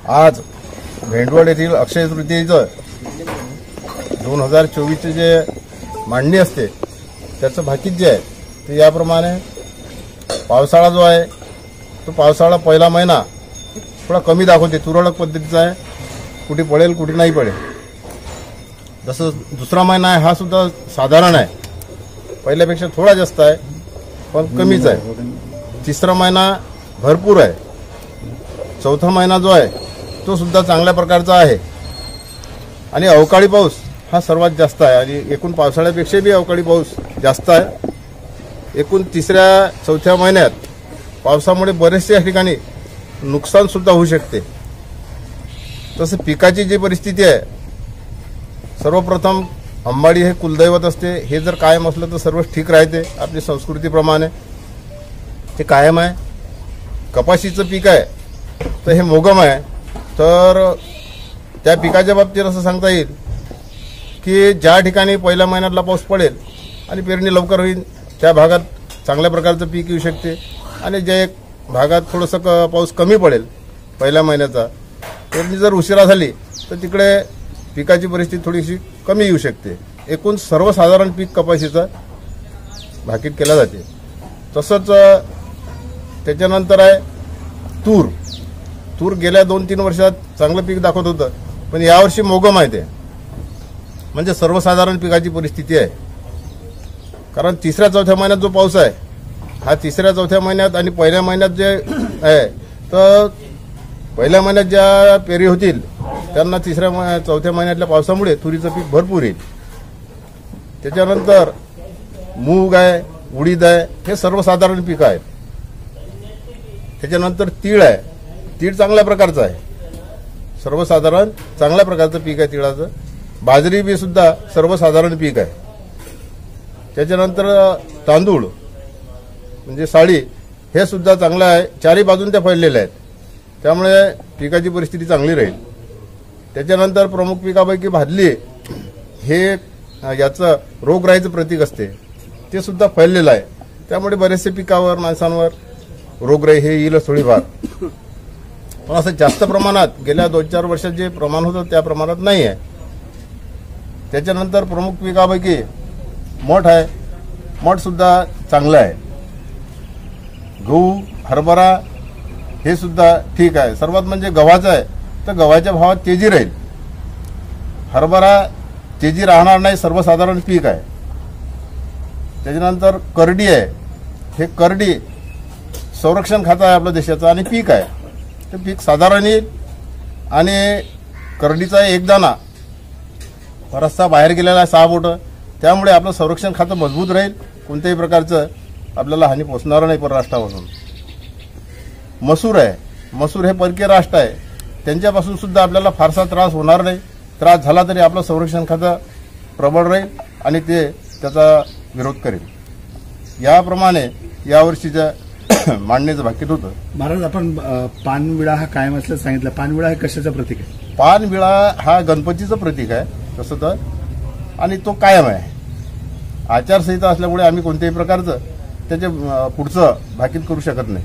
आज भेंडवड येथील अक्षय तृतीयेचं 2024चे जे मांडणी असते त्याचं भाकीत जे आहे ते याप्रमाणे पावसाळा जो आहे तो पावसाळा पहिला महिना थोडा कमी दाखवते, तुरळक पद्धतीचा आहे, कुठे पडेल कुठे नाही पडेल. जसं दुसरा महिना आहे हा सुद्धा साधारण आहे, पहिल्यापेक्षा थोडा जास्त आहे पण कमीच आहे. तिसरा महिना भरपूर आहे. चौथा महिना जो आहे तो सुद्धा चांगल्या प्रकारचा आहे आणि अवकाळी पाऊस हा सर्वात जास्त आहे आणि एकूण पावसाळ्यापेक्षा बी अवकाळी पाऊस जास्त आहे. एकूण तिसऱ्या चौथ्या महिन्यात पावसामुळे बरेचसे या ठिकाणी नुकसान सुद्धा होऊ शकते. तसं पिकाची जी परिस्थिती आहे, सर्वप्रथम अंबाडी हे कुलदैवत असते, हे जर कायम असलं तर सर्व ठीक राहते. आपली संस्कृतीप्रमाणे ते कायम आहे. कपाशीचं पीक आहे तर हे मोगम आहे, तर त्या पिकाच्या बाबतीत असं सांगता येईल की ज्या ठिकाणी पहिल्या महिन्यातला पाऊस पडेल आणि पेरणी लवकर होईल त्या भागात चांगल्या प्रकारचं पीक येऊ शकते आणि ज्या भागात थोडंसं पाऊस कमी पडेल पहिल्या महिन्याचा, पेरणी जर उशिरा झाली तर तिकडे पिकाची परिस्थिती थोडीशी कमी येऊ शकते. एकूण सर्वसाधारण पीक कपाशीचं भाकीत केलं जाते. तसंच त्याच्यानंतर आहे तूर. तूर गेल्या 2-3 वर्षात चांगलं पीक दाखवत होतं, पण यावर्षी मोगम आहे. ते म्हणजे सर्वसाधारण पिकाची परिस्थिती आहे. कारण तिसऱ्या चौथ्या महिन्यात जो पाऊस आहे हा तिसऱ्या चौथ्या महिन्यात आणि पहिल्या महिन्यात जे आहे, तर पहिल्या महिन्यात ज्या पेरी होतील त्यांना तिसऱ्या चौथ्या महिन्यातल्या पावसामुळे तुरीचं पीक भरपूर येईल. त्याच्यानंतर मूग आहे, उडीद आहे, हे सर्वसाधारण पीक आहे. त्याच्यानंतर तीळ आहे. तीळ चांगल्या प्रकारचं आहे, सर्वसाधारण चांगल्या प्रकारचं पीक आहे तिळाचं. बाजरी बी सुद्धा सर्वसाधारण पीक आहे. त्याच्यानंतर तांदूळ म्हणजे साळी हे सुद्धा चांगलं आहे, चारही बाजून त्या फैललेल्या आहेत, त्यामुळे पिकाची परिस्थिती चांगली राहील. त्याच्यानंतर प्रमुख पिकापैकी भादली हे याचं रोगराईचं प्रतीक असते, ते सुद्धा फैललेलं आहे, त्यामुळे बरेचसे पिकावर माणसांवर रोगराई हे येईलच थोडीफार. पण असं जास्त प्रमाणात गेल्या 2-4 वर्षात जे प्रमाण होतं त्या प्रमाणात नाही आहे. त्याच्यानंतर प्रमुख पिकापैकी मठ आहे. मठ सुद्धा चांगलं आहे. गहू, हरभरा हे सुद्धा ठीक आहे. सर्वात म्हणजे गव्हाचं आहे तर गव्हाच्या भावात तेजी राहील. हरभरा तेजी राहणार नाही, सर्वसाधारण पीक आहे. त्याच्यानंतर करडी आहे. हे करडी संरक्षण खातं आहे आपल्या देशाचं आणि पीक आहे, ते पीक साधारण येईल आणि करडीचा एक दाना रस्ता बाहेर गेलेला आहे 6 बोटं, त्यामुळे आपलं संरक्षण खातं मजबूत राहील, कोणत्याही प्रकारचं आपल्याला हानी पोचणार नाही परराष्ट्रापासून. मसूर आहे. मसूर हे परकीय राष्ट्र आहे, त्यांच्यापासून सुद्धा आपल्याला फारसा त्रास होणार नाही. त्रास झाला तरी आपलं संरक्षण खातं प्रबळ राहील आणि ते त्याचा विरोध करेल. याप्रमाणे यावर्षीच्या मांडणीचं भाकीत होतं. महाराज, आपण पानविळा हा कायम असल्याचं सांगितलं. पानविळा हे कशाचं प्रतीक आहे? पानविळा हा गणपतीचं प्रतीक आहे तसं तर, आणि तो कायम आहे. आचारसंहिता असल्यामुळे आम्ही कोणत्याही प्रकारचं त्याचे पुढचं भाकीत करू शकत नाही.